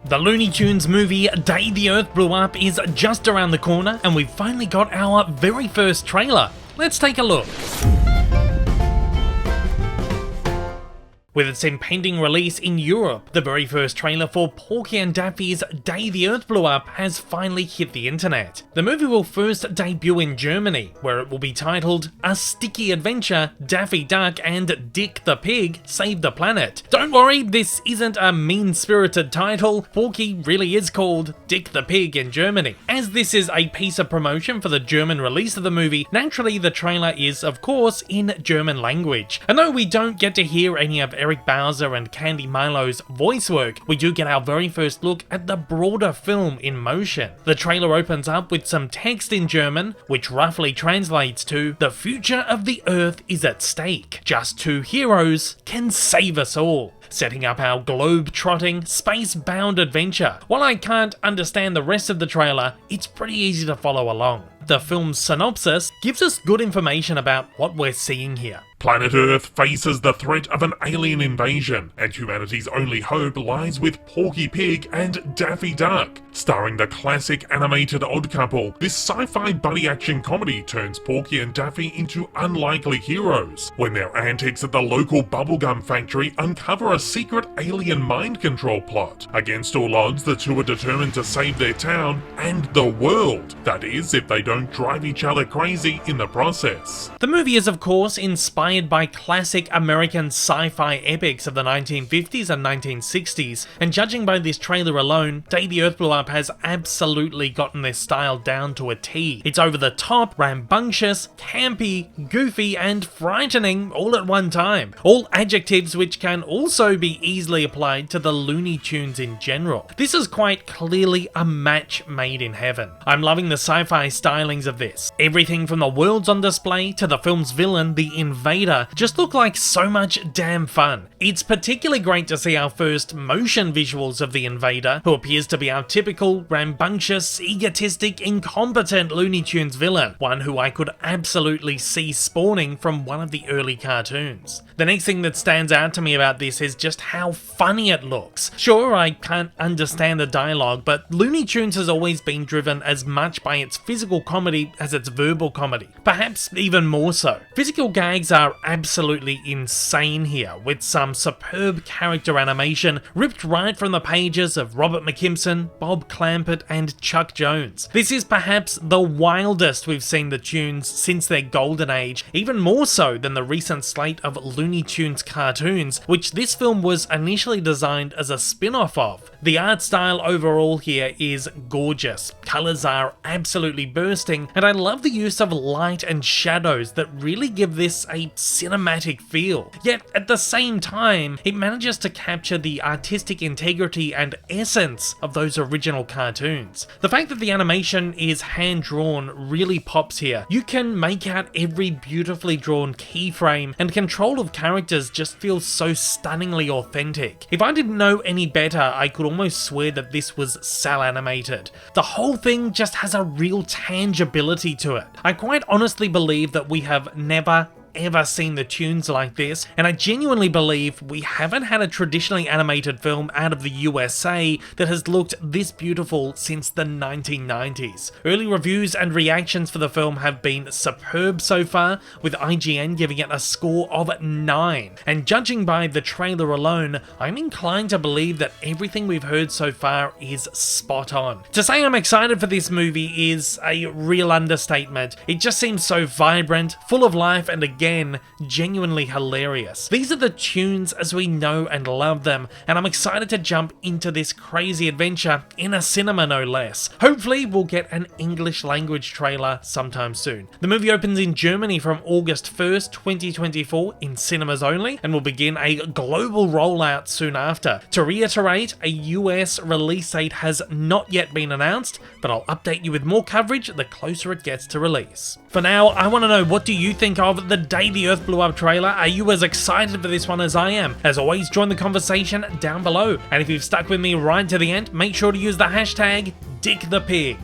The Looney Tunes movie Day the Earth Blew Up is just around the corner, and we've finally got our very first trailer. Let's take a look. With its impending release in Europe, the very first trailer for Porky and Daffy's Day the Earth Blew Up has finally hit the internet. The movie will first debut in Germany, where it will be titled A Sticky Adventure, Daffy Duck and Dick the Pig Save the Planet. Don't worry, this isn't a mean-spirited title. Porky really is called Dick the Pig in Germany. As this is a piece of promotion for the German release of the movie, naturally the trailer is, of course, in German language. And though we don't get to hear any of Eric Bowser and Candy Milo's voice work, we do get our very first look at the broader film in motion. The trailer opens up with some text in German, which roughly translates to, "The future of the Earth is at stake. Just two heroes can save us all," setting up our globe-trotting, space-bound adventure. While I can't understand the rest of the trailer, it's pretty easy to follow along. The film's synopsis gives us good information about what we're seeing here. Planet Earth faces the threat of an alien invasion, and humanity's only hope lies with Porky Pig and Daffy Duck. Starring the classic animated odd couple, this sci-fi buddy action comedy turns Porky and Daffy into unlikely heroes when their antics at the local bubblegum factory uncover a secret alien mind control plot. Against all odds, the two are determined to save their town and the world. That is, if they don't drive each other crazy in the process. The movie is, of course, inspired by classic American sci-fi epics of the 1950s and 1960s, and judging by this trailer alone, Day the Earth Blew Up has absolutely gotten their style down to a T. It's over the top, rambunctious, campy, goofy, and frightening all at one time. All adjectives which can also be easily applied to the Looney Tunes in general. This is quite clearly a match made in heaven. I'm loving the sci-fi stylings of this. Everything from the worlds on display to the film's villain, the Invader, just look like so much damn fun. It's particularly great to see our first motion visuals of the Invader, who appears to be our typical rambunctious, egotistic, incompetent Looney Tunes villain, one who I could absolutely see spawning from one of the early cartoons. The next thing that stands out to me about this is just how funny it looks. Sure, I can't understand the dialogue, but Looney Tunes has always been driven as much by its physical comedy as its verbal comedy, perhaps even more so. Physical gags are absolutely insane here, with some superb character animation ripped right from the pages of Robert McKimson, Bob Clampett, and Chuck Jones. This is perhaps the wildest we've seen the Tunes since their golden age, even more so than the recent slate of Looney Tunes cartoons, which this film was initially designed as a spin-off of. The art style overall here is gorgeous. Colours are absolutely bursting, and I love the use of light and shadows that really give this a cinematic feel. Yet at the same time, it manages to capture the artistic integrity and essence of those original cartoons. The fact that the animation is hand-drawn really pops here. You can make out every beautifully drawn keyframe, and control of characters just feels so stunningly authentic. If I didn't know any better, I could almost swear that this was cel animated. The whole thing just has a real tangibility to it. I quite honestly believe that we have never ever seen the Tunes like this, and I genuinely believe we haven't had a traditionally animated film out of the USA that has looked this beautiful since the 1990s. Early reviews and reactions for the film have been superb so far, with IGN giving it a score of 9, and judging by the trailer alone, I'm inclined to believe that everything we've heard so far is spot on. To say I'm excited for this movie is a real understatement. It just seems so vibrant, full of life, and again, genuinely hilarious. These are the Tunes as we know and love them, and I'm excited to jump into this crazy adventure in a cinema no less. Hopefully we'll get an English language trailer sometime soon. The movie opens in Germany from August 1st, 2024 in cinemas only, and will begin a global rollout soon after. To reiterate, a US release date has not yet been announced, but I'll update you with more coverage the closer it gets to release. For now, I want to know, what do you think of the Day the Earth Blew Up trailer? Are you as excited for this one as I am? As always, join the conversation down below. And if you've stuck with me right to the end, make sure to use the hashtag DickThePig.